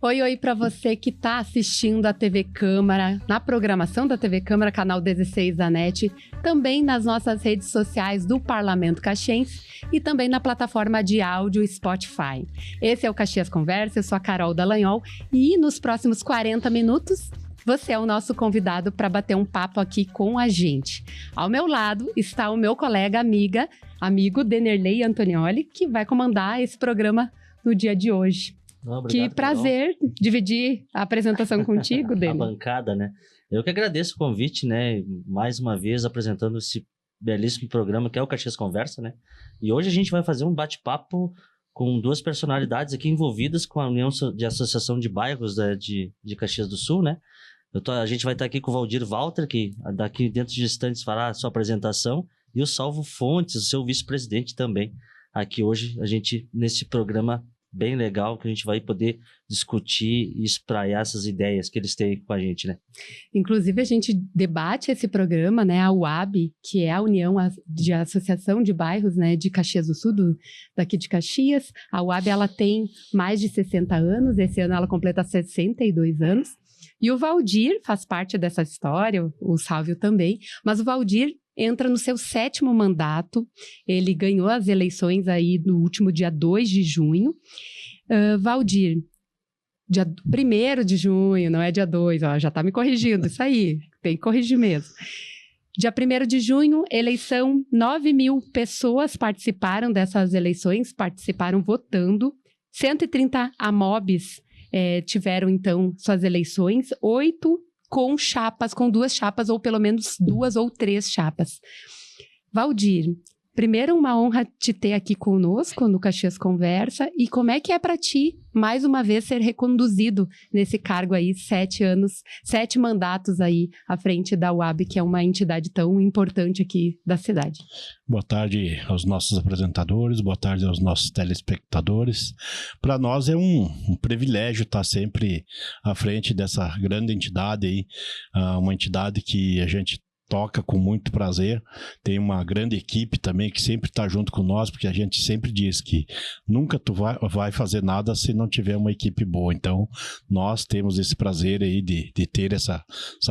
Oi, oi para você que está assistindo a TV Câmara, na programação da TV Câmara, canal 16 da NET, também nas nossas redes sociais do Parlamento Caxiense e também na plataforma de áudio Spotify. Esse é o Caxias Conversa, eu sou a Carol Dallagnol e nos próximos 40 minutos você é o nosso convidado para bater um papo aqui com a gente. Ao meu lado está o meu colega, amigo Denerley Antonioli, que vai comandar esse programa no dia de hoje. Obrigado, que prazer Carol. Dividir a apresentação contigo, Dener. A bancada, né? Eu que agradeço o convite, né? Mais uma vez apresentando esse belíssimo programa que é o Caxias Conversa, né? E hoje a gente vai fazer um bate-papo com duas personalidades aqui envolvidas com a União de Associação de Bairros de Caxias do Sul, né? A gente vai estar aqui com o Valdir Walter, que daqui dentro de instantes fará a sua apresentação, e o Salvo Fontes, o seu vice-presidente também. Aqui hoje, a gente, nesse programa bem legal, que a gente vai poder discutir e espraiar essas ideias que eles têm com a gente, né? Inclusive, a gente debate esse programa, né, a UAB, que é a União de Associação de Bairros, né, de Caxias do Sul, daqui de Caxias. A UAB, ela tem mais de 60 anos, esse ano ela completa 62 anos. E o Valdir faz parte dessa história, o Sálvio também, mas o Valdir entra no seu 7º mandato, ele ganhou as eleições aí no último dia 2 de junho. Valdir, dia 1º de junho, não é dia 2, ó, já tá me corrigindo, isso aí, tem que corrigir mesmo. Dia 1º de junho, eleição, 9.000 pessoas participaram dessas eleições, participaram votando, 130 AMOBs tiveram, então, suas eleições, 8 com 2 chapas, ou pelo menos 2 ou 3 chapas. Valdir, primeiro uma honra te ter aqui conosco no Caxias Conversa, e como é que é para ti, mais uma vez, ser reconduzido nesse cargo aí, 7 mandatos aí à frente da UAB, que é uma entidade tão importante aqui da cidade. Boa tarde aos nossos apresentadores, boa tarde aos nossos telespectadores. Para nós é um privilégio estar sempre à frente dessa grande entidade aí, uma entidade que a gente toca com muito prazer, tem uma grande equipe também que sempre está junto com nós, porque a gente sempre diz que nunca tu vai fazer nada se não tiver uma equipe boa. Então nós temos esse prazer aí de ter essa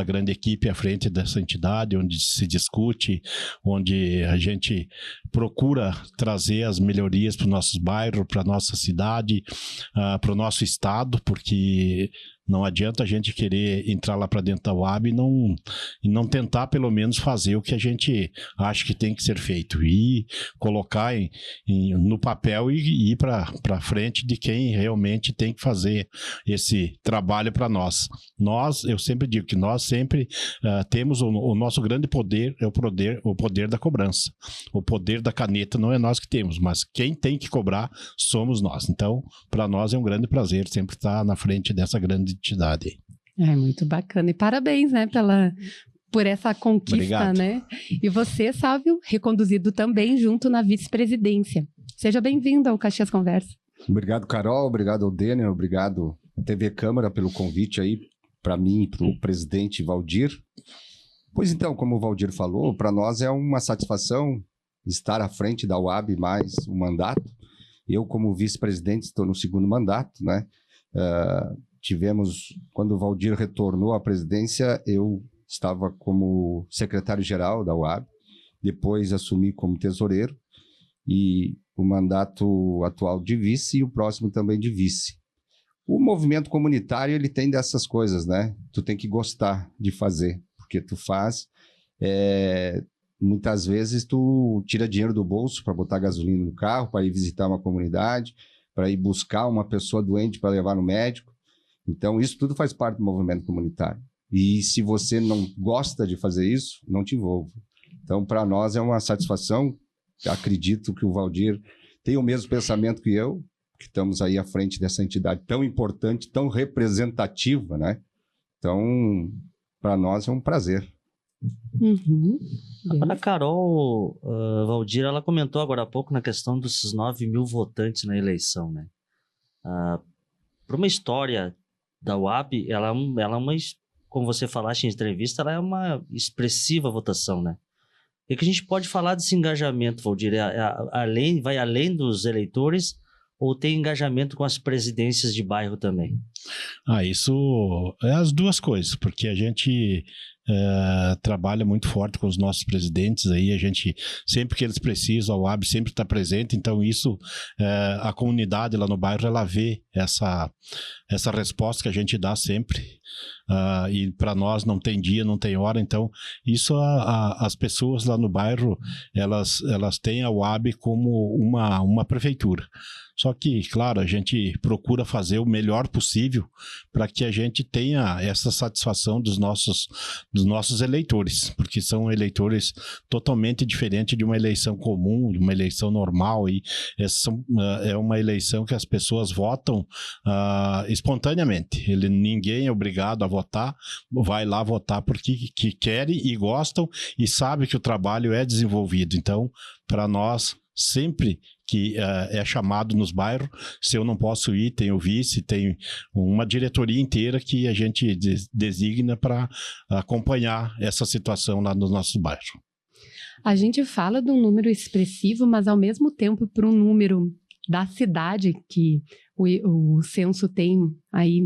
grande equipe à frente dessa entidade, onde se discute, onde a gente procura trazer as melhorias para os nossos bairros, para a nossa cidade, para o nosso estado, porque não adianta a gente querer entrar lá para dentro da UAB e não tentar pelo menos fazer o que a gente acha que tem que ser feito e colocar no papel e ir para frente de quem realmente tem que fazer esse trabalho para nós. Eu sempre digo que nós sempre temos o nosso grande poder, é o poder da cobrança. O poder da caneta não é nós que temos, mas quem tem que cobrar somos nós. Então, para nós é um grande prazer sempre estar na frente dessa grande entidade. É muito bacana e parabéns, né, por essa conquista. Obrigado. Né? E você, Sálvio, reconduzido também junto na vice-presidência. Seja bem-vindo ao Caxias Conversa. Obrigado, Carol, obrigado ao Denner, obrigado à TV Câmara pelo convite aí para mim e para o presidente Valdir. Pois então, como o Valdir falou, para nós é uma satisfação estar à frente da UAB mais um mandato. Eu, como vice-presidente, estou no 2º mandato, né? Quando o Valdir retornou à presidência, eu estava como secretário-geral da UAB, depois assumi como tesoureiro, e o mandato atual de vice e o próximo também de vice. O movimento comunitário, ele tem dessas coisas, né? Tu tem que gostar de fazer, porque tu faz, muitas vezes tu tira dinheiro do bolso para botar gasolina no carro, para ir visitar uma comunidade, para ir buscar uma pessoa doente para levar no médico. Então, isso tudo faz parte do movimento comunitário. E se você não gosta de fazer isso, não te envolva. Então, para nós é uma satisfação. Acredito que o Valdir tem o mesmo pensamento que eu, que estamos aí à frente dessa entidade tão importante, tão representativa, né? Então, para nós é um prazer. Uhum. A Carol, Valdir, ela comentou agora há pouco na questão desses 9.000 votantes na eleição, né? Para uma história da UAB, ela é uma, como você falaste em entrevista, ela é uma expressiva votação, né? O que a gente pode falar desse engajamento, Valdir? Vai além dos eleitores ou tem engajamento com as presidências de bairro também? Isso é as duas coisas, porque a gente trabalha muito forte com os nossos presidentes aí, a gente, sempre que eles precisam, a UAB sempre está presente, então isso, a comunidade lá no bairro, ela vê essa resposta que a gente dá sempre, e para nós não tem dia, não tem hora, então isso as pessoas lá no bairro, elas têm a UAB como uma prefeitura. Só que, claro, a gente procura fazer o melhor possível para que a gente tenha essa satisfação dos nossos eleitores, porque são eleitores totalmente diferentes de uma eleição comum, de uma eleição normal, e é uma eleição que as pessoas votam espontaneamente. Ninguém é obrigado a votar, vai lá votar porque querem e gostam e sabe que o trabalho é desenvolvido. Então, para nós, sempre que é chamado nos bairros, se eu não posso ir, tem o vice, tem uma diretoria inteira que a gente designa para acompanhar essa situação lá nos nossos bairros. A gente fala de um número expressivo, mas ao mesmo tempo para um número da cidade, que o censo tem aí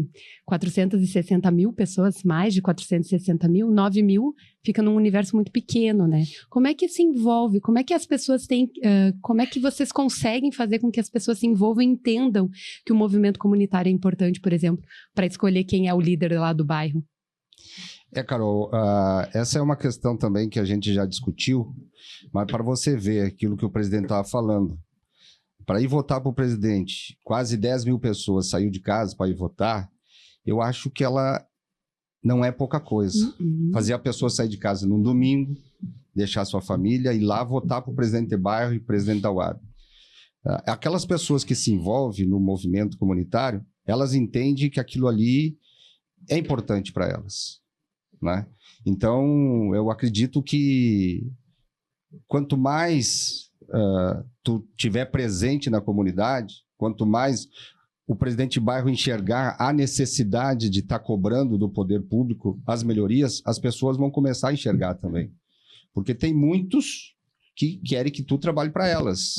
460 mil pessoas, mais de 460 mil, 9 mil fica num universo muito pequeno, né? Como é que se envolve? Como é que as pessoas têm... como é que vocês conseguem fazer com que as pessoas se envolvam e entendam que o movimento comunitário é importante, por exemplo, para escolher quem é o líder lá do bairro? Carol, essa é uma questão também que a gente já discutiu, mas para você ver aquilo que o presidente estava falando, para ir votar para o presidente, quase 10 mil pessoas saiu de casa para ir votar, eu acho que ela não é pouca coisa. Fazer a pessoa sair de casa num domingo, deixar sua família, ir lá votar para o presidente de bairro e presidente da UAB. Aquelas pessoas que se envolvem no movimento comunitário, elas entendem que aquilo ali é importante para elas, né? Então, eu acredito que quanto mais tu tiver presente na comunidade, quanto mais o presidente de bairro enxergar a necessidade de estar cobrando do poder público as melhorias, as pessoas vão começar a enxergar também. Porque tem muitos que querem que tu trabalhe para elas.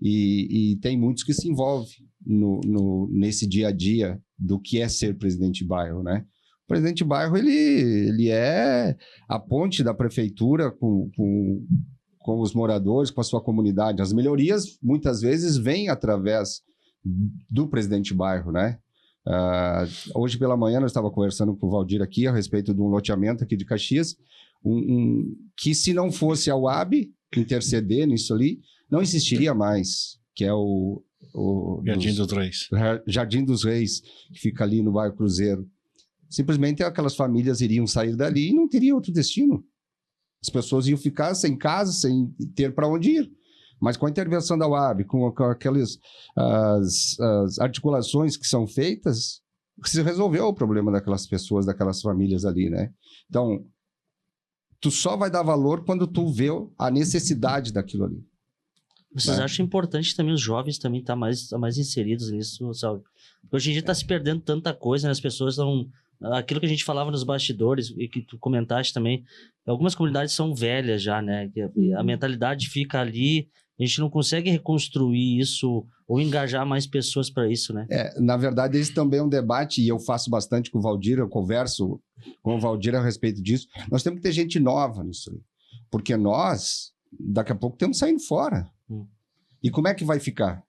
E tem muitos que se envolvem nesse dia a dia do que é ser presidente de bairro, né? O presidente de bairro, ele é a ponte da prefeitura com os moradores, com a sua comunidade. As melhorias, muitas vezes, vêm através do presidente de bairro, né? Hoje pela manhã, nós estávamos conversando com o Valdir aqui a respeito de um loteamento aqui de Caxias, que se não fosse a UAB interceder nisso ali, não existiria mais, que é o Jardim dos Reis. Jardim dos Reis, que fica ali no bairro Cruzeiro. Simplesmente aquelas famílias iriam sair dali e não teria outro destino. As pessoas iam ficar sem casa, sem ter para onde ir. Mas com a intervenção da UAB, com aquelas as articulações que são feitas, se resolveu o problema daquelas pessoas, daquelas famílias ali, né? Então, tu só vai dar valor quando tu vê a necessidade daquilo ali. Vocês acham importante também os jovens também estar mais inseridos nisso, sabe? Porque hoje em dia está se perdendo tanta coisa, né? As pessoas estão... Aquilo que a gente falava nos bastidores e que tu comentaste também, algumas comunidades são velhas já, né? A mentalidade fica ali, a gente não consegue reconstruir isso ou engajar mais pessoas para isso, né? Na verdade, esse também é um debate, e eu faço bastante com o Valdir, eu converso com o Valdir a respeito disso. Nós temos que ter gente nova nisso aí, porque nós, daqui a pouco, estamos saindo fora. E como é que vai ficar?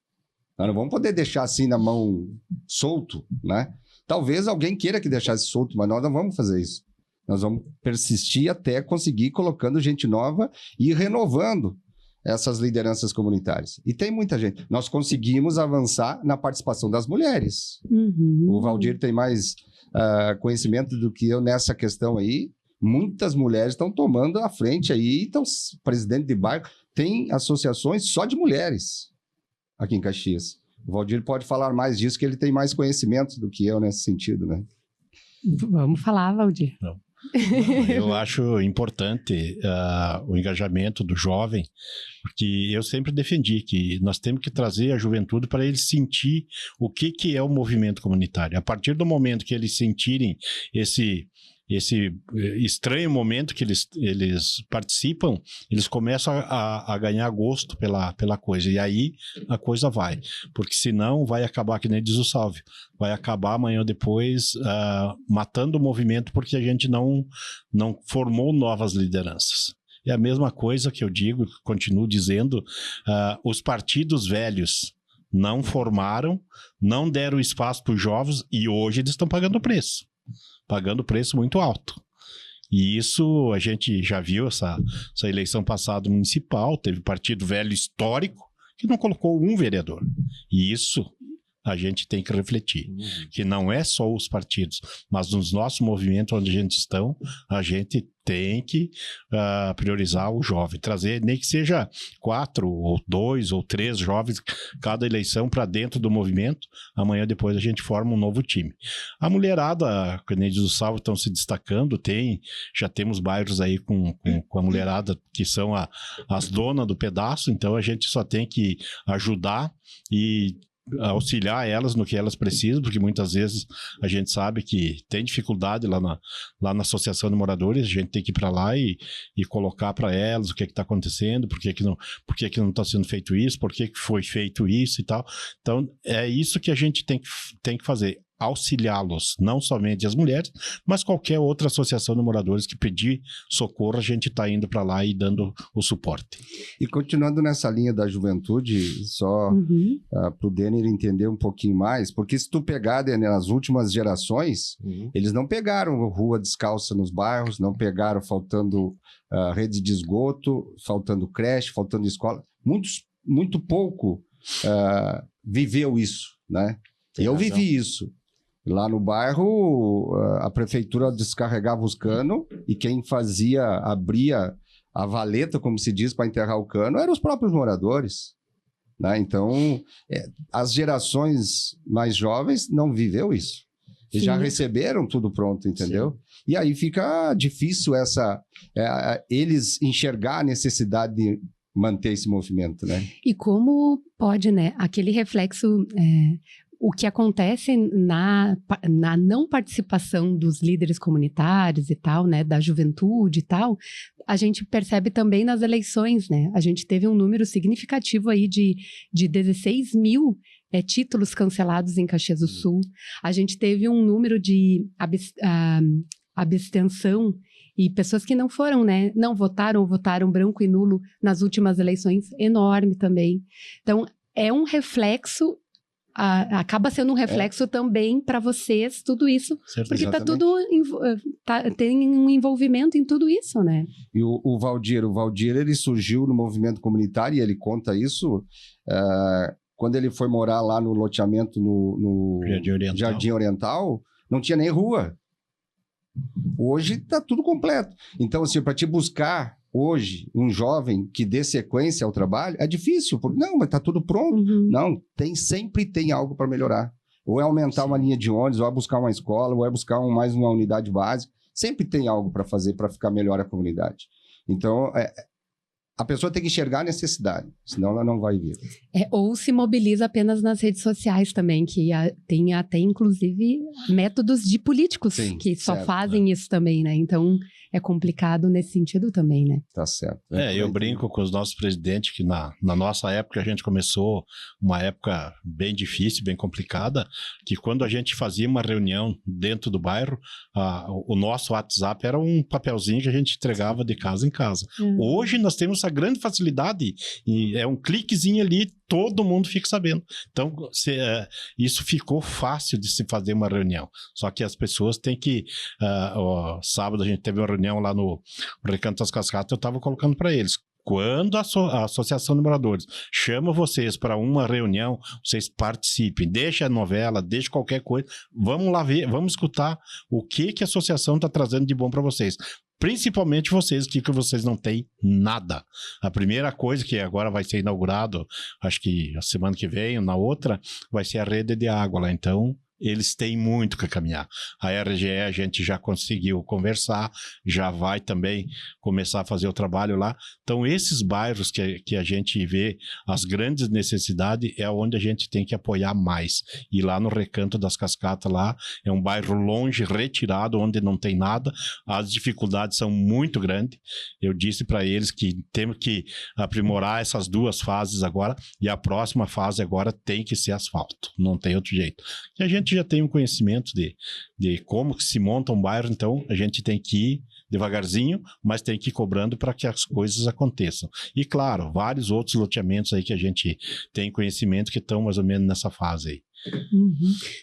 Nós não vamos poder deixar assim na mão solto, né? Talvez alguém queira que deixasse solto, mas nós não vamos fazer isso. Nós vamos persistir até conseguir colocando gente nova e renovando essas lideranças comunitárias. E tem muita gente. Nós conseguimos avançar na participação das mulheres. O Valdir tem mais conhecimento do que eu nessa questão aí. Muitas mulheres estão tomando a frente aí. Então, presidente de bairro tem associações só de mulheres aqui em Caxias. O Valdir pode falar mais disso, que ele tem mais conhecimento do que eu nesse sentido, né? Vamos falar, Valdir. Não. Eu acho importante o engajamento do jovem, porque eu sempre defendi que nós temos que trazer a juventude para eles sentir o que é o movimento comunitário. A partir do momento que eles sentirem esse estranho momento que eles participam, eles começam a ganhar gosto pela coisa. E aí a coisa vai. Porque senão vai acabar, que nem diz o Salvio, vai acabar amanhã ou depois matando o movimento porque a gente não formou novas lideranças. É a mesma coisa que eu digo, continuo dizendo, os partidos velhos não formaram, não deram espaço para os jovens e hoje eles estão pagando preço muito alto. E isso a gente já viu, essa eleição passada municipal, teve partido velho histórico que não colocou um vereador. E isso a gente tem que refletir, que não é só os partidos, mas nos nossos movimentos onde a gente tem que priorizar o jovem, trazer nem que seja 4 ou 2 ou 3 jovens cada eleição para dentro do movimento. Amanhã depois a gente forma um novo time. A mulherada, que nem diz o Salvo, estão se destacando, já temos bairros aí com a mulherada que são as donas do pedaço, então a gente só tem que ajudar e auxiliar elas no que elas precisam, porque muitas vezes a gente sabe que tem dificuldade lá na Associação de Moradores, a gente tem que ir para lá e colocar para elas o que está acontecendo, por que não está sendo feito isso, por que foi feito isso e tal. Então, é isso que a gente tem que fazer, auxiliá-los, não somente as mulheres, mas qualquer outra associação de moradores que pedir socorro, a gente está indo para lá e dando o suporte. E continuando nessa linha da juventude, só para o Denner entender um pouquinho mais, porque se tu pegar, Denner, nas últimas gerações, eles não pegaram rua descalça nos bairros, não pegaram faltando rede de esgoto, faltando creche, faltando escola. Muito pouco viveu isso, né? Eu vivi isso. Lá no bairro, a prefeitura descarregava os canos e quem abria a valeta, como se diz, para enterrar o cano, eram os próprios moradores, né? Então, as gerações mais jovens não viveu isso. Eles já receberam tudo pronto, entendeu? Sim. E aí fica difícil eles enxergar a necessidade de manter esse movimento, né? E como pode, né? Aquele reflexo... O que acontece na não participação dos líderes comunitários e tal, né, da juventude e tal, a gente percebe também nas eleições, né? A gente teve um número significativo aí de 16 mil títulos cancelados em Caxias do Sul. A gente teve um número de abstenção e pessoas que não foram, né, não votaram ou votaram branco e nulo nas últimas eleições, enorme também. Então, é um reflexo... acaba sendo um reflexo também para vocês, tudo isso, certo, porque está tudo tem um envolvimento em tudo isso, né? E o Valdir, ele surgiu no movimento comunitário e ele conta isso quando ele foi morar lá no loteamento no Jardim Oriental, não tinha nem rua. Hoje está tudo completo. Então, assim, para te buscar hoje um jovem que dê sequência ao trabalho, é difícil. Não, mas está tudo pronto. Não, sempre tem algo para melhorar. Ou é aumentar uma linha de ônibus, ou é buscar uma escola, ou é buscar mais uma unidade básica. Sempre tem algo para fazer para ficar melhor a comunidade. Então, a pessoa tem que enxergar a necessidade, senão ela não vai vir. Ou se mobiliza apenas nas redes sociais também, que tem até, inclusive, métodos de políticos que só fazem isso também, né? Então, é complicado nesse sentido também, né? Tá certo. Eu brinco com os nossos presidentes que na nossa época a gente começou uma época bem difícil, bem complicada, que quando a gente fazia uma reunião dentro do bairro, o nosso WhatsApp era um papelzinho que a gente entregava de casa em casa. Hoje nós temos essa grande facilidade, e é um cliquezinho ali, todo mundo fica sabendo. Então, isso ficou fácil de se fazer uma reunião. Só que as pessoas têm que... sábado a gente teve uma reunião lá no Recanto das Cascatas, eu estava colocando para eles. Quando a Associação de Moradores chama vocês para uma reunião, vocês participem, deixa a novela, deixa qualquer coisa, vamos lá ver, vamos escutar o que a associação está trazendo de bom para vocês. Principalmente vocês, que vocês não têm nada. A primeira coisa que agora vai ser inaugurado, acho que a semana que vem ou na outra, vai ser a rede de água lá. Então, eles têm muito que caminhar. A RGE a gente já conseguiu conversar, já vai também começar a fazer o trabalho lá. Então, esses bairros que a gente vê as grandes necessidades é onde a gente tem que apoiar mais. E lá no Recanto das Cascatas, lá é um bairro longe, retirado, onde não tem nada. As dificuldades são muito grandes. Eu disse para eles que temos que aprimorar essas 2 fases agora, e a próxima fase agora tem que ser asfalto. Não tem outro jeito. E a gente já tem um conhecimento de como que se monta um bairro, então a gente tem que ir devagarzinho, mas tem que ir cobrando para que as coisas aconteçam. E claro, vários outros loteamentos aí que a gente tem conhecimento que estão mais ou menos nessa fase aí. Uhum.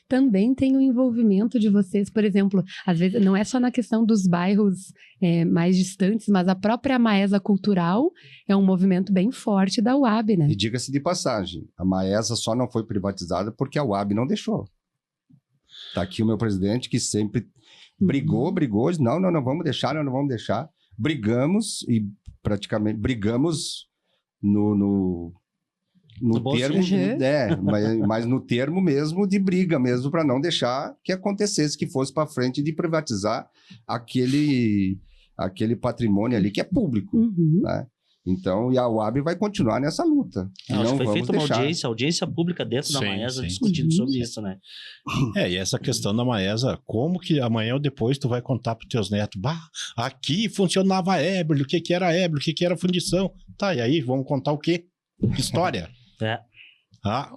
Também tem o envolvimento de vocês, por exemplo, às vezes não é só na questão dos bairros mais distantes, mas a própria Maesa Cultural é um movimento bem forte da UAB, né? E diga-se de passagem, a Maesa só não foi privatizada porque a UAB não deixou. Está aqui o meu presidente que sempre brigou, não, vamos deixar, não vamos deixar. Brigamos e praticamente brigamos no termo, mas no termo mesmo de briga mesmo, para não deixar que acontecesse, que fosse para frente de privatizar aquele patrimônio ali que é público, né? Então, e a UAB vai continuar nessa luta. Não, foi feita uma audiência pública dentro da Maesa discutindo sobre isso, né? E essa questão da Maesa, como que amanhã ou depois tu vai contar para os teus netos, aqui funcionava a Ébrilo, o que era Ébrilo, o que era fundição? Tá, e aí, vamos contar o quê? Que história?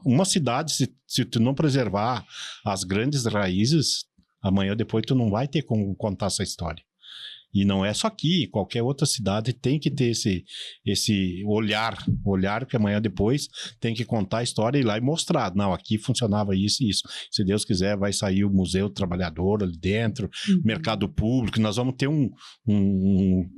Uma cidade, se tu não preservar as grandes raízes, amanhã ou depois tu não vai ter como contar essa história. E não é só aqui, qualquer outra cidade tem que ter esse olhar que amanhã depois tem que contar a história e ir lá e mostrar. Não, aqui funcionava isso e isso. Se Deus quiser, vai sair o Museu do Trabalhador ali dentro, mercado público. Nós vamos ter um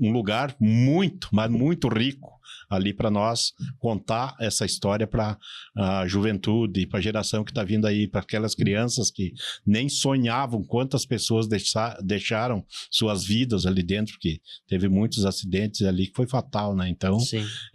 lugar muito, mas muito rico ali para nós contar essa história para a juventude, para a geração que está vindo aí, para aquelas crianças que nem sonhavam quantas pessoas deixaram suas vidas ali dentro, que teve muitos acidentes ali que foi fatal, né? Então,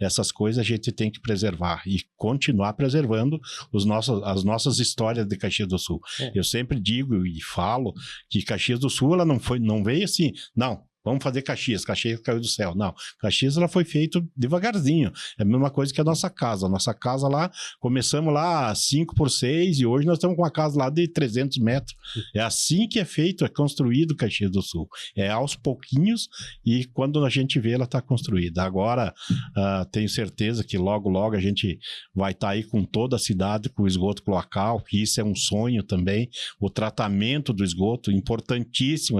essas coisas a gente tem que preservar e continuar preservando as nossas histórias de Caxias do Sul. Eu sempre digo e falo que Caxias do Sul ela não veio assim, não. Vamos fazer Caxias caiu do céu. Não, Caxias ela foi feito devagarzinho. É a mesma coisa que a nossa casa. A nossa casa lá, começamos lá 5x6 e hoje nós estamos com uma casa lá de 300 metros. É assim que é feito, é construído Caxias do Sul. É aos pouquinhos e quando a gente vê ela está construída. Agora, tenho certeza que logo, logo a gente vai estar aí com toda a cidade com o esgoto cloacal, que isso é um sonho também. O tratamento do esgoto, importantíssimo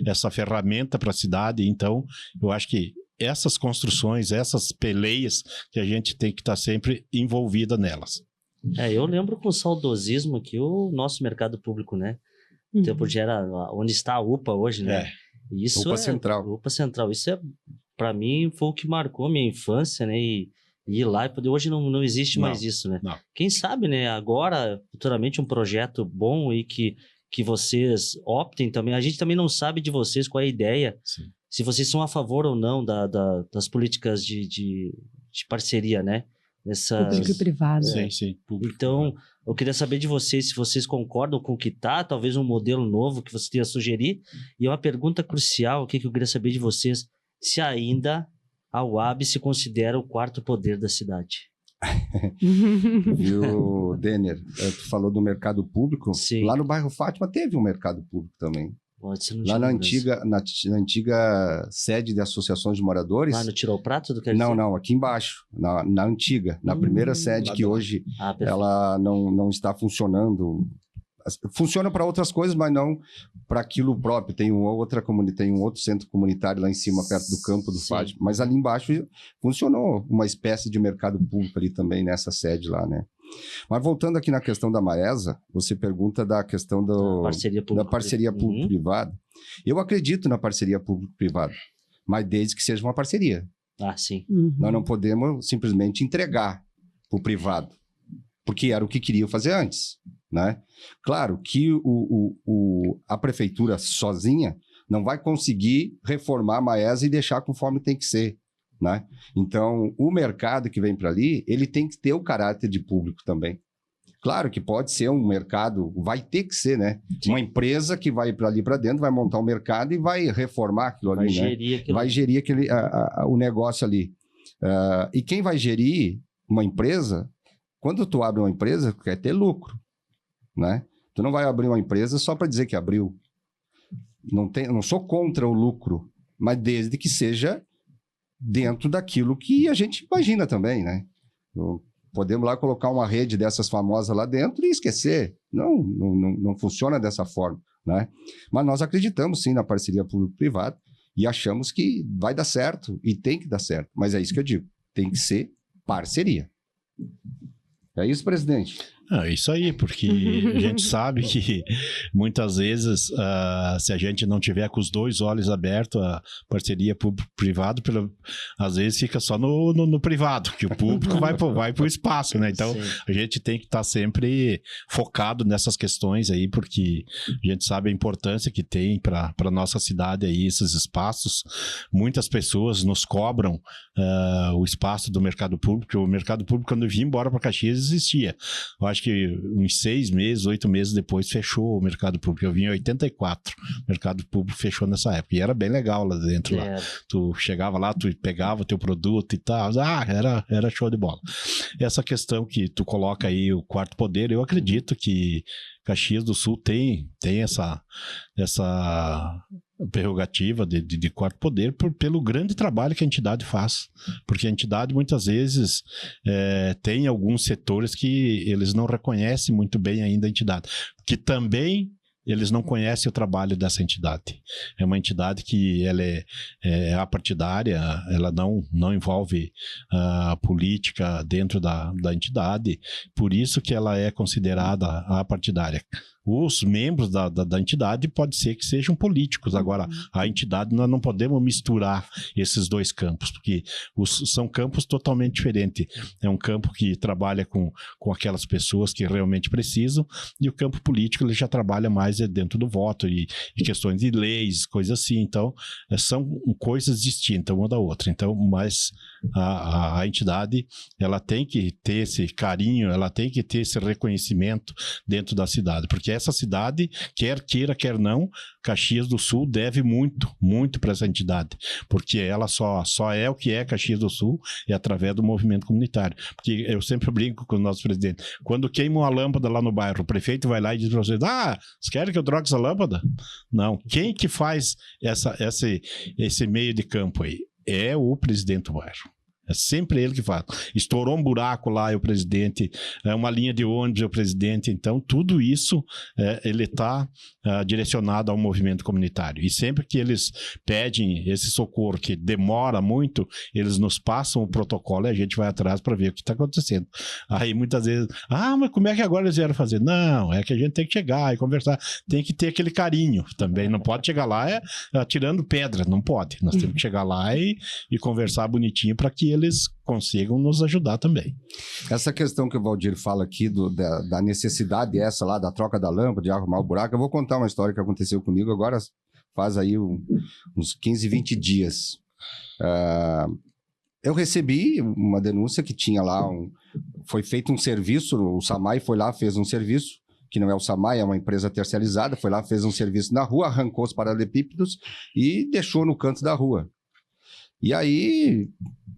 essa ferramenta para a cidade. Então, eu acho que essas construções, essas peleias que a gente tem que estar sempre envolvida nelas. Eu lembro com saudosismo que o nosso mercado público, né? Tempo de era onde está a UPA hoje, né? Isso UPA Central. UPA Central. Isso para mim, foi o que marcou minha infância, né? E ir lá e poder... Hoje não existe mais isso, né? Não. Quem sabe, né? Agora, futuramente, um projeto bom e que vocês optem também. A gente também não sabe de vocês qual é a ideia, se vocês são a favor ou não das políticas de parceria, né? Público e privado. Sim. Então, eu queria saber de vocês se vocês concordam com o que tá, talvez um modelo novo que você tenha a sugerir. E uma pergunta crucial aqui que eu queria saber de vocês, se ainda a UAB se considera o quarto poder da cidade. Viu, Denner? Tu falou do mercado público. Sim. Lá no bairro Fátima teve um mercado público também. Lá na antiga sede de associações de moradores. Lá no Tirou o Prato do que Não, aqui embaixo, na antiga, na primeira sede que hoje ela não está funcionando. Funciona para outras coisas, mas não para aquilo próprio. Tem um outro centro comunitário lá em cima, perto do campo do Fátima. Mas ali embaixo funcionou uma espécie de mercado público ali também, nessa sede lá, né? Mas voltando aqui na questão da Maesa, você pergunta da questão da parceria público-privada. Eu acredito na parceria público-privada, mas desde que seja uma parceria. Sim. Nós não podemos simplesmente entregar para o privado, porque era o que queriam fazer antes, né? Claro que a prefeitura sozinha não vai conseguir reformar a Maesa e deixar conforme tem que ser, né? Então, o mercado que vem para ali, ele tem que ter o caráter de público também. Claro que pode ser um mercado, vai ter que ser, né? Sim. Uma empresa que vai para ali para dentro, vai montar um mercado e vai reformar aquilo ali, né? Vai gerir o negócio ali. E quem vai gerir uma empresa, quando tu abre uma empresa, quer ter lucro, né? Tu não vai abrir uma empresa só para dizer que abriu. Não sou contra o lucro, mas desde que seja dentro daquilo que a gente imagina também, né? Podemos lá colocar uma rede dessas famosas lá dentro e esquecer. Não funciona dessa forma, né? Mas nós acreditamos sim na parceria público-privada e achamos que vai dar certo e tem que dar certo. Mas é isso que eu digo, tem que ser parceria. É isso, presidente? É isso aí, porque a gente sabe que muitas vezes, se a gente não tiver com os dois olhos abertos, a parceria público-privado, às vezes fica só no privado, que o público vai para o espaço, né? Então, sim, a gente tem que estar sempre focado nessas questões aí, porque a gente sabe a importância que tem para a nossa cidade aí, esses espaços. Muitas pessoas nos cobram o espaço do mercado público. O mercado público, quando eu vim embora para Caxias, existia. Eu acho que uns 6 meses, 8 meses depois fechou o mercado público. Eu vim em 84, o mercado público fechou nessa época. E era bem legal lá dentro. Lá. Tu chegava lá, tu pegava o teu produto e tal. Era show de bola. Essa questão que tu coloca aí, o quarto poder, eu acredito que Caxias do Sul tem essa prerrogativa de quarto poder pelo grande trabalho que a entidade faz, porque a entidade muitas vezes tem alguns setores que eles não reconhecem muito bem ainda a entidade, que também eles não conhecem o trabalho dessa entidade. É uma entidade que ela é apartidária, ela não envolve política dentro da entidade, por isso que ela é considerada apartidária. Os membros da entidade pode ser que sejam políticos. Agora, a entidade, nós não podemos misturar esses dois campos, porque são campos totalmente diferentes. É um campo que trabalha com aquelas pessoas que realmente precisam, e o campo político ele já trabalha mais dentro do voto e questões de leis, coisas assim. Então, são coisas distintas uma da outra. Então, mas a entidade, ela tem que ter esse carinho, ela tem que ter esse reconhecimento dentro da cidade, porque essa cidade, quer queira, quer não, Caxias do Sul deve muito, muito para essa entidade, porque ela só é o que é Caxias do Sul é através do movimento comunitário. Porque eu sempre brinco com o nosso presidente, quando queima uma lâmpada lá no bairro, o prefeito vai lá e diz para vocês, vocês querem que eu troque essa lâmpada? Não, quem que faz esse meio de campo aí? É o presidente do bairro. É sempre ele que faz. Estourou um buraco lá, é o presidente. Uma linha de ônibus, é o presidente. Então, tudo isso, ele está direcionado ao movimento comunitário. E sempre que eles pedem esse socorro, que demora muito, eles nos passam o protocolo e a gente vai atrás para ver o que está acontecendo. Aí, muitas vezes, mas como é que agora eles vieram fazer? Não, é que a gente tem que chegar e conversar. Tem que ter aquele carinho também. Não pode chegar lá atirando pedra. Não pode. Nós temos que chegar lá e conversar bonitinho para que eles consigam nos ajudar também. Essa questão que o Valdir fala aqui da necessidade essa lá, da troca da lâmpada, de arrumar o buraco, eu vou contar uma história que aconteceu comigo agora, faz aí uns 15, 20 dias. Eu recebi uma denúncia que tinha lá, foi feito um serviço, o SAMAI foi lá, fez um serviço, que não é o SAMAI, é uma empresa terceirizada, foi lá, fez um serviço na rua, arrancou os paralelepípedos e deixou no canto da rua. E aí,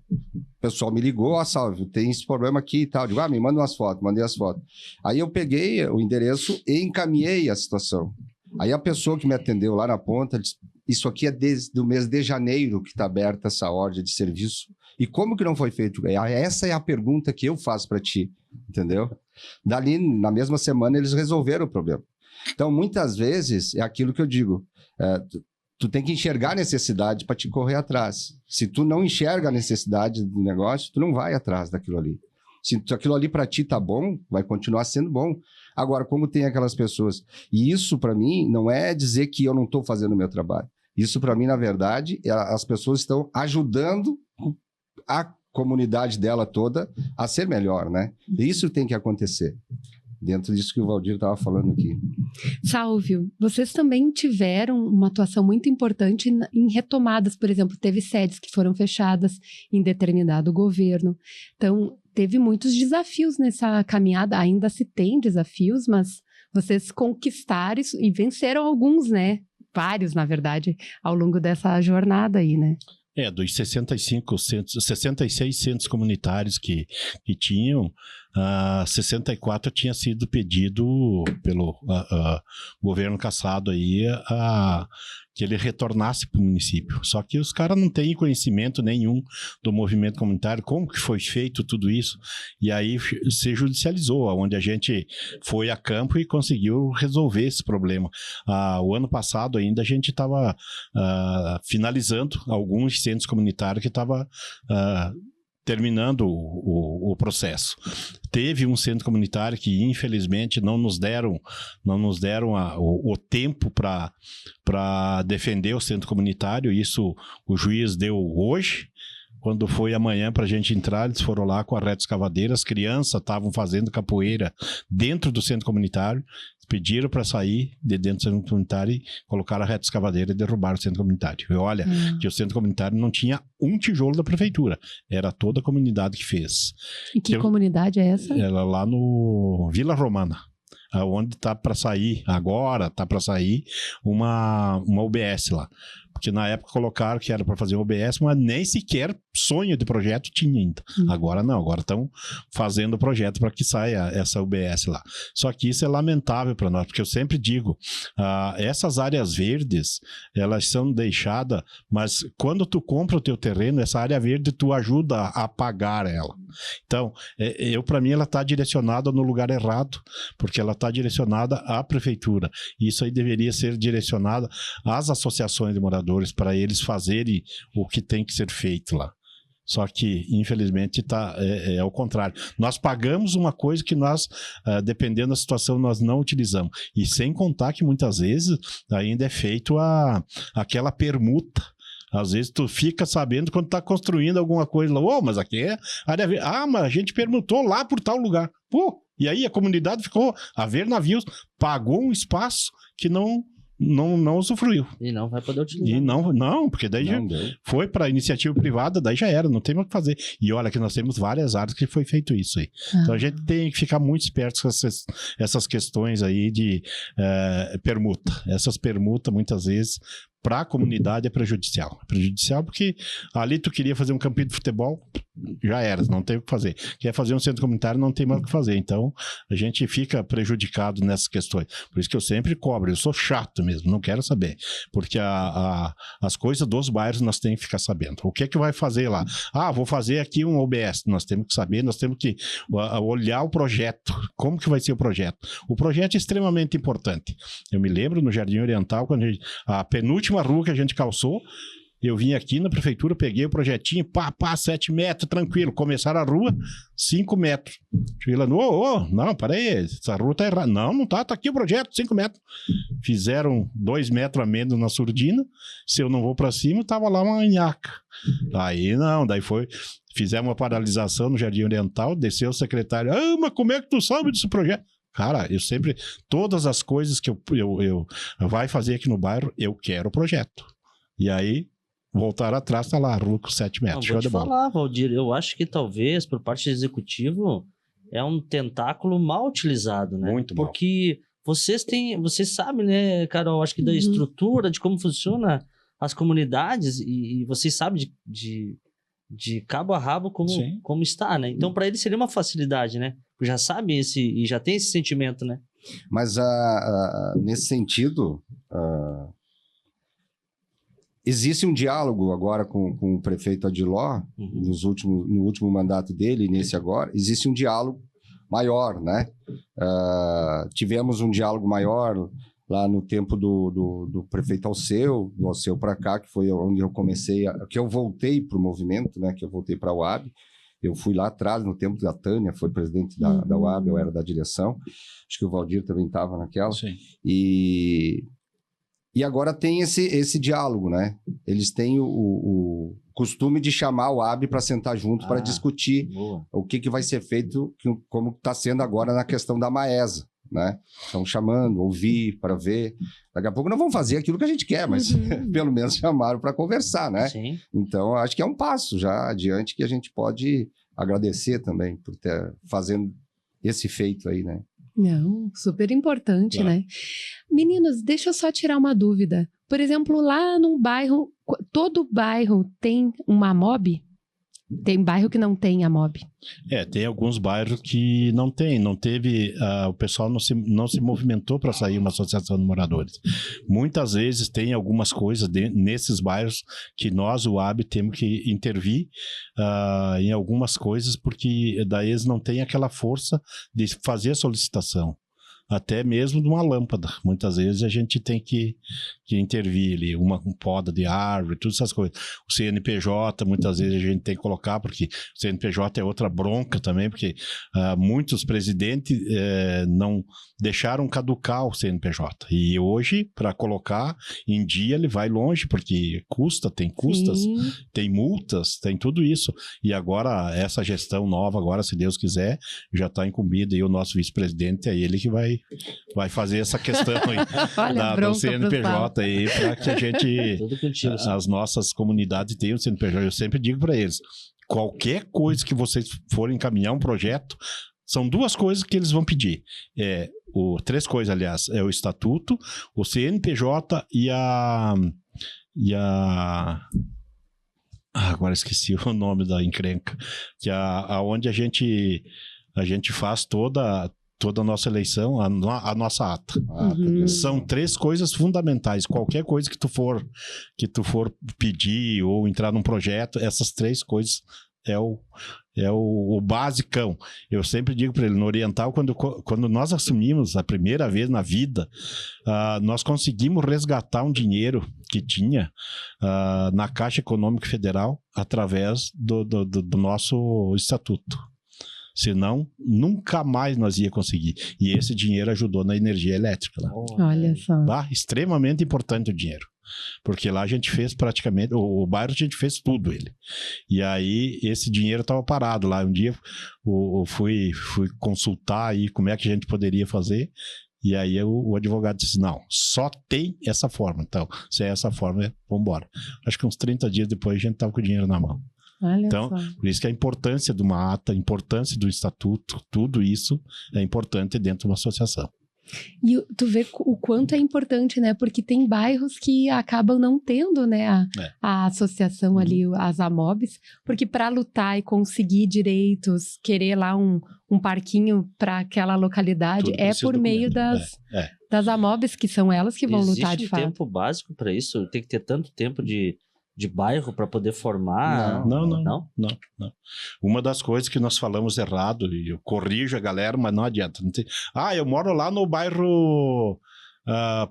o pessoal me ligou, Salve, tem esse problema aqui e tal. Eu digo, me manda umas fotos, mandei as fotos. Aí eu peguei o endereço e encaminhei a situação. Aí a pessoa que me atendeu lá na ponta disse, isso aqui é desde o mês de janeiro que está aberta essa ordem de serviço. E como que não foi feito? Essa é a pergunta que eu faço para ti, entendeu? Dali, na mesma semana, eles resolveram o problema. Então, muitas vezes, é aquilo que eu digo, tu tem que enxergar a necessidade para te correr atrás. Se tu não enxerga a necessidade do negócio, tu não vai atrás daquilo ali. Se aquilo ali para ti tá bom, vai continuar sendo bom. Agora, como tem aquelas pessoas... E isso, para mim, não é dizer que eu não estou fazendo o meu trabalho. Isso, para mim, na verdade, as pessoas estão ajudando a comunidade dela toda a ser melhor, né? Isso tem que acontecer. Dentro disso que o Valdir estava falando aqui. Sálvio, vocês também tiveram uma atuação muito importante em retomadas, por exemplo, teve sedes que foram fechadas em determinado governo. Então, teve muitos desafios nessa caminhada, ainda se tem desafios, mas vocês conquistaram e venceram alguns, né? Vários, na verdade, ao longo dessa jornada aí, né? Dos 66 centros comunitários que tinham, 64 tinha sido pedido pelo governo Cassado aí que ele retornasse para o município. Só que os caras não têm conhecimento nenhum do movimento comunitário, como que foi feito tudo isso, e aí se judicializou, onde a gente foi a campo e conseguiu resolver esse problema. O ano passado ainda a gente estava finalizando alguns centros comunitários que estavam terminando o processo. Teve um centro comunitário que, infelizmente, não nos deram o tempo para defender o centro comunitário. Isso o juiz deu hoje. Quando foi amanhã para a gente entrar, eles foram lá com a reta escavadeira, as crianças estavam fazendo capoeira dentro do centro comunitário, pediram para sair de dentro do centro comunitário e colocaram a reta escavadeira e derrubaram o centro comunitário. E olha, que o centro comunitário não tinha um tijolo da prefeitura, era toda a comunidade que fez. E que comunidade é essa? Ela lá no Vila Romana, onde está para sair uma UBS lá. Porque na época colocaram que era para fazer OBS, mas nem sequer sonho de projeto tinha ainda. Agora não, agora estão fazendo o projeto para que saia essa UBS lá. Só que isso é lamentável para nós, porque eu sempre digo, essas áreas verdes, elas são deixadas, mas quando tu compra o teu terreno, essa área verde, tu ajuda a pagar ela. Então, para mim, ela está direcionada no lugar errado, porque ela está direcionada à prefeitura. Isso aí deveria ser direcionado às associações de moradores, para eles fazerem o que tem que ser feito lá. Só que, infelizmente, é o contrário. Nós pagamos uma coisa que nós, dependendo da situação, nós não utilizamos. E sem contar que, muitas vezes, ainda é feito aquela permuta. Às vezes tu fica sabendo quando tá construindo alguma coisa lá. Mas aqui é área verde. Mas a gente permutou lá por tal lugar. E aí a comunidade ficou a ver navios, pagou um espaço que não usufruiu. E não vai poder utilizar. E não, porque daí já foi para iniciativa privada, daí já era, não tem mais o que fazer. E olha que nós temos várias áreas que foi feito isso aí. Então a gente tem que ficar muito esperto com essas questões aí de permuta. Essas permutas, muitas vezes, para a comunidade é prejudicial. É prejudicial porque ali tu queria fazer um campinho de futebol, já era, não tem o que fazer. Quer fazer um centro comunitário, não tem mais o que fazer. Então, a gente fica prejudicado nessas questões. Por isso que eu sempre cobro, eu sou chato mesmo, não quero saber. Porque as coisas dos bairros nós temos que ficar sabendo. O que é que vai fazer lá? Vou fazer aqui um OBS. Nós temos que saber, nós temos que olhar o projeto. Como que vai ser o projeto? O projeto é extremamente importante. Eu me lembro no Jardim Oriental, quando a penúltima rua que a gente calçou, eu vim aqui na prefeitura, peguei o projetinho, 7 metros, tranquilo. Começaram a rua, 5 metros. Cheguei lá, não, peraí, essa rua tá errada. Não tá aqui o projeto, 5 metros. Fizeram 2 metros a menos na surdina. Se eu não vou para cima, tava lá uma anhaca. Daí foi... Fizemos uma paralisação no Jardim Oriental, desceu o secretário, mas como é que tu sabe desse projeto? Cara, eu sempre, todas as coisas que eu vai fazer aqui no bairro, eu quero o projeto. E aí, voltar atrás, tá lá, a rua com 7 metros. Vou te falar, Valdir, eu acho que talvez, por parte do executivo, é um tentáculo mal utilizado, né? Muito mal. Porque vocês sabem, né, Carol, acho que da estrutura, de como funciona as comunidades, e vocês sabem de cabo a rabo como está, né? Então, para eles seria uma facilidade, né? Já sabem e já tem esse sentimento, né? Mas nesse sentido, existe um diálogo agora com o prefeito Adiló, no último mandato dele e nesse agora, existe um diálogo maior, né? Tivemos um diálogo maior lá no tempo do prefeito Alceu, do Alceu para cá, que foi onde eu comecei, que eu voltei para o movimento, né? Que eu voltei para a UAB. Eu fui lá atrás, no tempo da Tânia, foi presidente da UAB, eu era da direção. Acho que o Valdir também estava naquela. Sim. E agora tem esse diálogo, né? Eles têm o costume de chamar o UAB para sentar junto para discutir o que vai ser feito, como está sendo agora na questão da Maesa, né? Estão chamando, ouvir, para ver. Daqui a pouco não vão fazer aquilo que a gente quer, mas pelo menos chamaram para conversar, né? Sim. Então, acho que é um passo já adiante que a gente pode agradecer também por ter fazendo esse feito aí, né? Não, super importante, né? Meninos, deixa eu só tirar uma dúvida. Por exemplo, lá num bairro, todo bairro tem uma AMOB? Tem bairro que não tem AMOB? Tem alguns bairros que não teve, o pessoal não se movimentou para sair uma associação de moradores. Muitas vezes tem algumas coisas nesses bairros que nós, o UAB, temos que intervir em algumas coisas, porque daí eles não têm aquela força de fazer a solicitação. Até mesmo de uma lâmpada. Muitas vezes a gente tem que intervir ali, uma poda de árvore, todas essas coisas. O CNPJ, muitas vezes a gente tem que colocar, porque o CNPJ é outra bronca também, porque muitos presidentes não deixaram caducar o CNPJ. E hoje, para colocar em dia, ele vai longe, porque tem custas, Sim. tem multas, tem tudo isso. E agora, essa gestão nova, agora, se Deus quiser, já está incumbido, e o nosso vice-presidente é ele que vai fazer essa questão aí do CNPJ aí, para que a gente, as nossas comunidades tenham o CNPJ. Eu sempre digo para eles, qualquer coisa que vocês forem encaminhar um projeto, são duas coisas que eles vão pedir. Três coisas, aliás, é o estatuto, o CNPJ e agora esqueci o nome da encrenca, que é onde a gente faz toda a nossa eleição, a nossa ata. São três coisas fundamentais. Qualquer coisa que tu for pedir ou entrar num projeto, essas três coisas é o basicão. Eu sempre digo para ele, no Oriental, quando nós assumimos a primeira vez na vida, nós conseguimos resgatar um dinheiro que tinha na Caixa Econômica Federal através do nosso estatuto. Senão, nunca mais nós ia conseguir. E esse dinheiro ajudou na energia elétrica. Lá. Olha só. Extremamente importante o dinheiro. Porque lá a gente fez praticamente... O bairro a gente fez tudo ele. E aí, esse dinheiro estava parado lá. Um dia eu fui consultar aí como é que a gente poderia fazer. E aí o advogado disse, não, só tem essa forma. Então, se é essa forma, vamos embora. Acho que uns 30 dias depois a gente estava com o dinheiro na mão. Olha então, só. Por isso que a importância de uma ata, a importância do estatuto, tudo isso é importante dentro de uma associação. E tu vê o quanto é importante, né? Porque tem bairros que acabam não tendo, né, a associação ali, as AMOBs, porque para lutar e conseguir direitos, querer lá um parquinho para aquela localidade, por meio das AMOBs, que são elas que vão lutar de fato. Existe tempo básico para isso? Tem que ter tanto tempo de bairro para poder formar? Não. Uma das coisas que nós falamos errado, e eu corrijo a galera, mas não adianta. Não tem... eu moro lá no bairro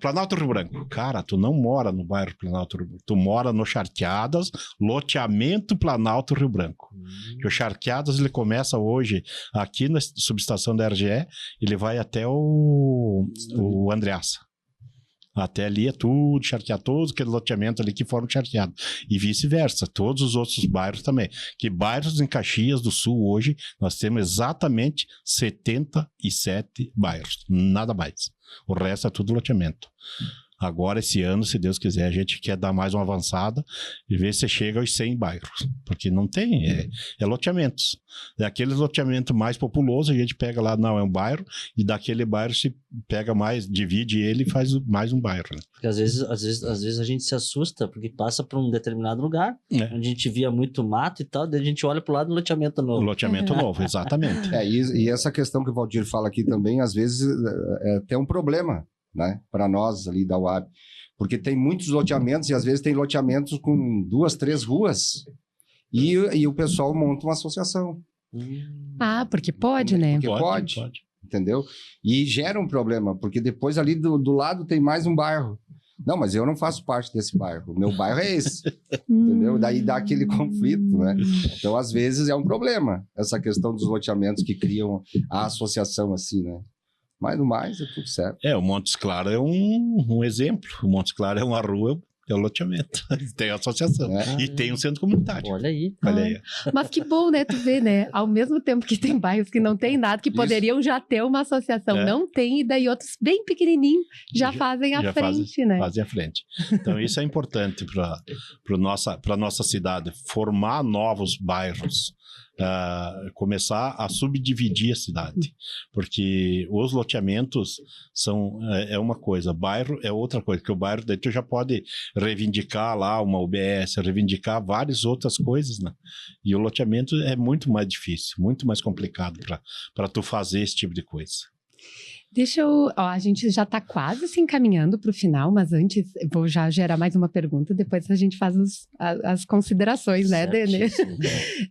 Planalto Rio Branco. Cara, tu não mora no bairro Planalto Rio Branco. Tu mora no Charqueadas, loteamento Planalto Rio Branco. O Charqueadas, ele começa hoje aqui na subestação da RGE, ele vai até o Andreassa. Até ali é tudo charqueado, todo aquele loteamento ali que foram charqueados. E vice-versa, todos os outros bairros também. Que bairros em Caxias do Sul hoje, nós temos exatamente 77 bairros, nada mais. O resto é tudo loteamento. Agora, esse ano, se Deus quiser, a gente quer dar mais uma avançada e ver se chega aos 100 bairros. Porque não tem, é loteamentos. É aquele loteamento mais populoso, a gente pega lá, não, é um bairro, e daquele bairro se pega mais, divide ele e faz mais um bairro. Né? Porque às vezes a gente se assusta, porque passa por um determinado lugar, onde a gente via muito mato e tal, daí a gente olha pro lado do loteamento novo. Loteamento novo, exatamente. E essa questão que o Valdir fala aqui também, às vezes, é até um problema, né, para nós ali da UAB, porque tem muitos loteamentos e às vezes tem loteamentos com 2, 3 ruas e o pessoal monta uma associação. Porque pode, né? Porque pode, entendeu? E gera um problema, porque depois ali do lado tem mais um bairro. Não, mas eu não faço parte desse bairro, o meu bairro é esse, entendeu? Daí dá aquele conflito, né? Então, às vezes, é um problema essa questão dos loteamentos que criam a associação assim, né? Mas no mais é tudo certo. O Montes Claros é um exemplo. O Montes Claros é uma rua, é o loteamento. Tem a associação. E tem um centro comunitário. Olha aí. Mas que bom, né? Tu vê, né? Ao mesmo tempo que tem bairros que não tem nada, que poderiam já ter uma associação. Não tem, e daí outros bem pequenininhos já fazem à frente, né? Fazem à frente. Então isso é importante para nossa cidade. Formar novos bairros. começar a subdividir a cidade, porque os loteamentos é uma coisa, bairro é outra coisa, que o bairro daí tu já pode reivindicar lá uma UBS, reivindicar várias outras coisas, né? E o loteamento é muito mais difícil, muito mais complicado para tu fazer esse tipo de coisa. A gente já está quase se encaminhando para o final, mas antes vou já gerar mais uma pergunta, depois a gente faz as considerações, né, Denner?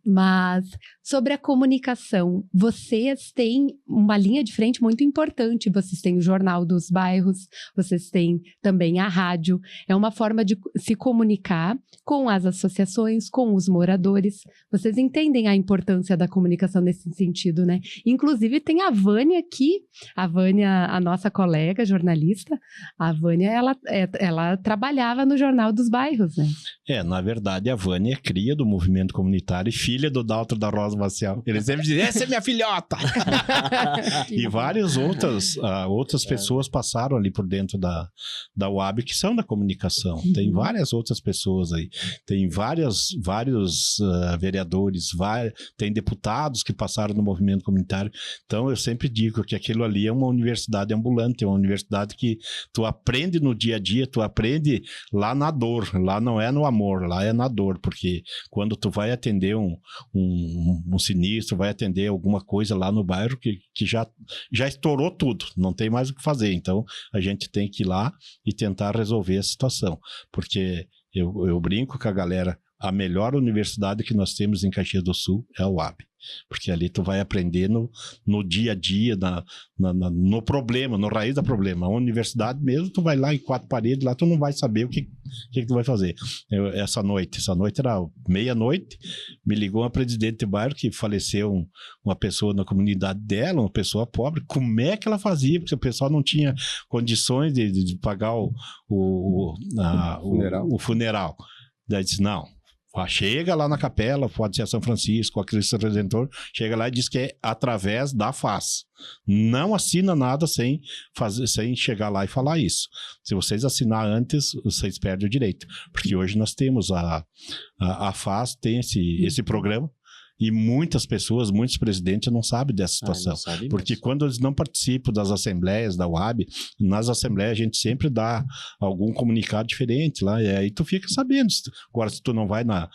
Mas sobre a comunicação, vocês têm uma linha de frente muito importante, vocês têm o Jornal dos Bairros, vocês têm também a rádio, é uma forma de se comunicar com as associações, com os moradores, vocês entendem a importância da comunicação nesse sentido, né? Inclusive tem a Vânia aqui, a nossa colega jornalista, a Vânia, ela trabalhava no Jornal dos Bairros, né? Na verdade, a Vânia é cria do movimento comunitário e filha do Daltro da Rosa Maciel. Ele sempre diz, essa é minha filhota! E várias outras pessoas passaram ali por dentro da UAB que são da comunicação. Tem várias outras pessoas aí. Tem vários vereadores, tem deputados que passaram no movimento comunitário. Então, eu sempre digo que aquilo ali é uma universidade ambulante, é uma universidade que tu aprende no dia a dia, tu aprende lá na dor, lá não é no amor, lá é na dor, porque quando tu vai atender um sinistro, vai atender alguma coisa lá no bairro que já estourou tudo, não tem mais o que fazer, então a gente tem que ir lá e tentar resolver a situação, porque eu brinco com a galera, a melhor universidade que nós temos em Caxias do Sul é a UAB. Porque ali tu vai aprender no dia a dia, no problema, no raiz do problema. A universidade mesmo, tu vai lá em 4 paredes, lá tu não vai saber o que tu vai fazer. Essa noite era meia-noite, me ligou uma presidente de bairro que faleceu uma pessoa na comunidade dela, uma pessoa pobre. Como é que ela fazia? Porque o pessoal não tinha condições de pagar o funeral. Daí disse, não. Chega lá na capela, pode ser a São Francisco, a Cristo Redentor, chega lá e diz que é através da FAS. Não assina nada sem chegar lá e falar isso. Se vocês assinar antes, vocês perdem o direito. Porque hoje nós temos a FAS, tem esse programa, e muitas pessoas, muitos presidentes não sabem dessa situação. Porque quando eles não participam das assembleias da UAB, nas assembleias a gente sempre dá algum comunicado diferente lá, e aí tu fica sabendo. Agora, se tu não vai na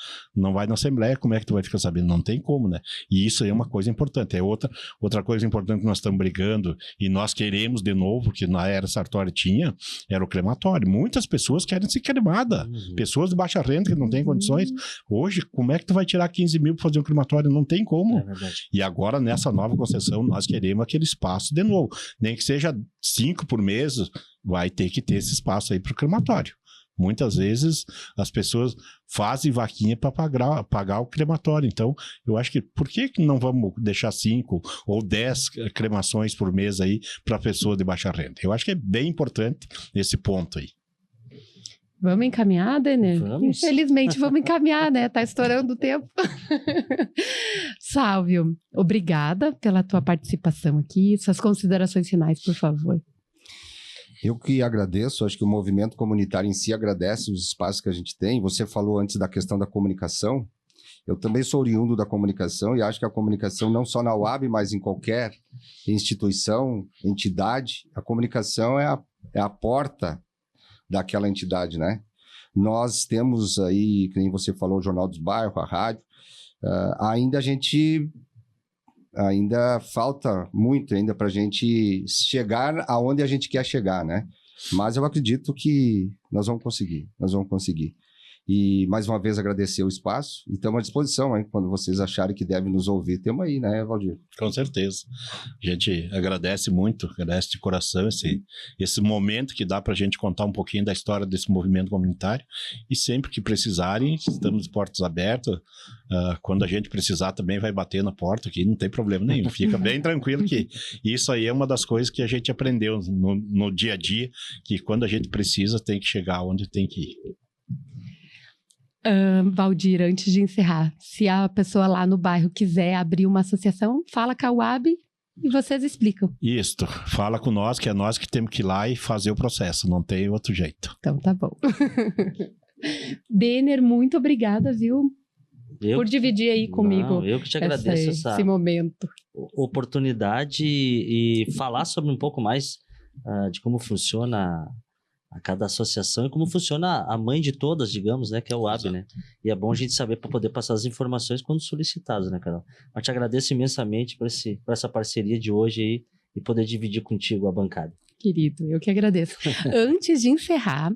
assembleia, como é que tu vai ficar sabendo? Não tem como, né? E isso aí é uma coisa importante. É outra coisa importante que nós estamos brigando, e nós queremos de novo, que na era Sartori tinha, era o crematório. Muitas pessoas querem ser cremadas. Pessoas de baixa renda que não têm condições. Hoje, como é que tu vai tirar 15 mil para fazer um crematório? Não tem como. E agora, nessa nova concessão, nós queremos aquele espaço de novo. Nem que seja 5 por mês, vai ter que ter esse espaço aí para o crematório. Muitas vezes as pessoas fazem vaquinha para pagar o crematório. Então, eu acho que por que não vamos deixar 5 ou 10 cremações por mês aí para pessoa de baixa renda? Eu acho que é bem importante esse ponto aí. Vamos encaminhar, Denner? Vamos. Infelizmente, vamos encaminhar, né? Tá estourando o tempo. Sálvio, obrigada pela tua participação aqui. Suas considerações finais, por favor. Eu que agradeço, acho que o movimento comunitário em si agradece os espaços que a gente tem. Você falou antes da questão da comunicação. Eu também sou oriundo da comunicação e acho que a comunicação, não só na UAB, mas em qualquer instituição, entidade, a comunicação é a porta daquela entidade, né? Nós temos aí, que nem você falou, o Jornal dos Bairros, a rádio, ainda falta muito ainda para a gente chegar aonde a gente quer chegar, né? Mas eu acredito que nós vamos conseguir. E, mais uma vez, agradecer o espaço e estamos à disposição, hein? Quando vocês acharem que devem nos ouvir. Temos aí, né, Valdir? Com certeza. A gente agradece muito, agradece de coração esse momento que dá para a gente contar um pouquinho da história desse movimento comunitário. E sempre que precisarem, estamos de portas abertas. Quando a gente precisar, também vai bater na porta aqui, não tem problema nenhum. Fica bem tranquilo que isso aí é uma das coisas que a gente aprendeu no dia a dia, que quando a gente precisa, tem que chegar onde tem que ir. Valdir, antes de encerrar, se a pessoa lá no bairro quiser abrir uma associação, fala com a UAB e vocês explicam. Isso, fala com nós, que é nós que temos que ir lá e fazer o processo, não tem outro jeito. Então tá bom. Denner, muito obrigada, viu? por dividir aí comigo. Não, eu que te agradeço esse momento. Oportunidade e falar sobre um pouco mais de como funciona a cada associação e como funciona a mãe de todas, digamos, né, que é o UAB, né? E é bom a gente saber para poder passar as informações quando solicitadas, né, Carol? Mas te agradeço imensamente por essa parceria de hoje aí e poder dividir contigo a bancada. Querido, eu que agradeço. Antes de encerrar,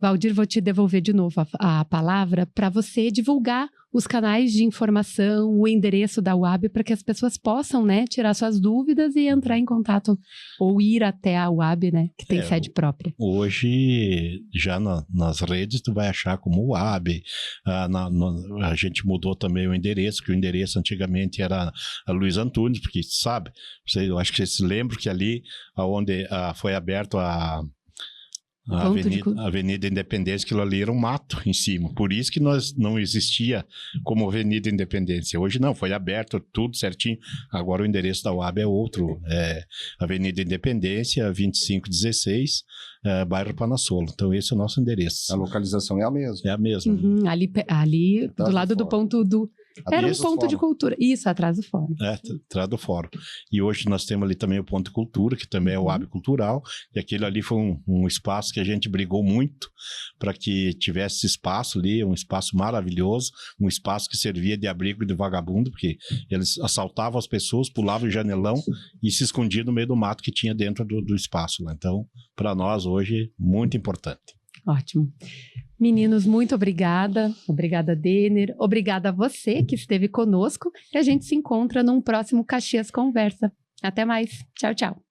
Valdir, vou te devolver de novo a palavra para você divulgar os canais de informação, o endereço da UAB, para que as pessoas possam, né, tirar suas dúvidas e entrar em contato ou ir até a UAB, né, que tem sede própria. Hoje, já nas redes, tu vai achar como UAB. A gente mudou também o endereço, que o endereço antigamente era a Luiz Antunes, porque, sabe, eu acho que vocês se lembram que ali onde foi aberto a Avenida Independência, aquilo ali era um mato em cima. Por isso que nós não existia como Avenida Independência. Hoje não, foi aberto tudo certinho. Agora o endereço da UAB é outro. É Avenida Independência, 2516, bairro Panassolo. Então esse é o nosso endereço. A localização é a mesma. É a mesma. Uhum, ali do lado do ponto do... Era um ponto de cultura. Isso, atrás do fórum. Atrás do fórum. E hoje nós temos ali também o ponto de cultura, que também é o UAB Cultural, e aquele ali foi um espaço que a gente brigou muito para que tivesse espaço ali, um espaço maravilhoso, um espaço que servia de abrigo de vagabundo, porque eles assaltavam as pessoas, pulavam o janelão e se escondiam no meio do mato que tinha dentro do espaço. Né? Então, para nós hoje, muito importante. Ótimo. Meninos, muito obrigada. Obrigada, Denner. Obrigada a você que esteve conosco. E a gente se encontra num próximo Caxias Conversa. Até mais. Tchau, tchau.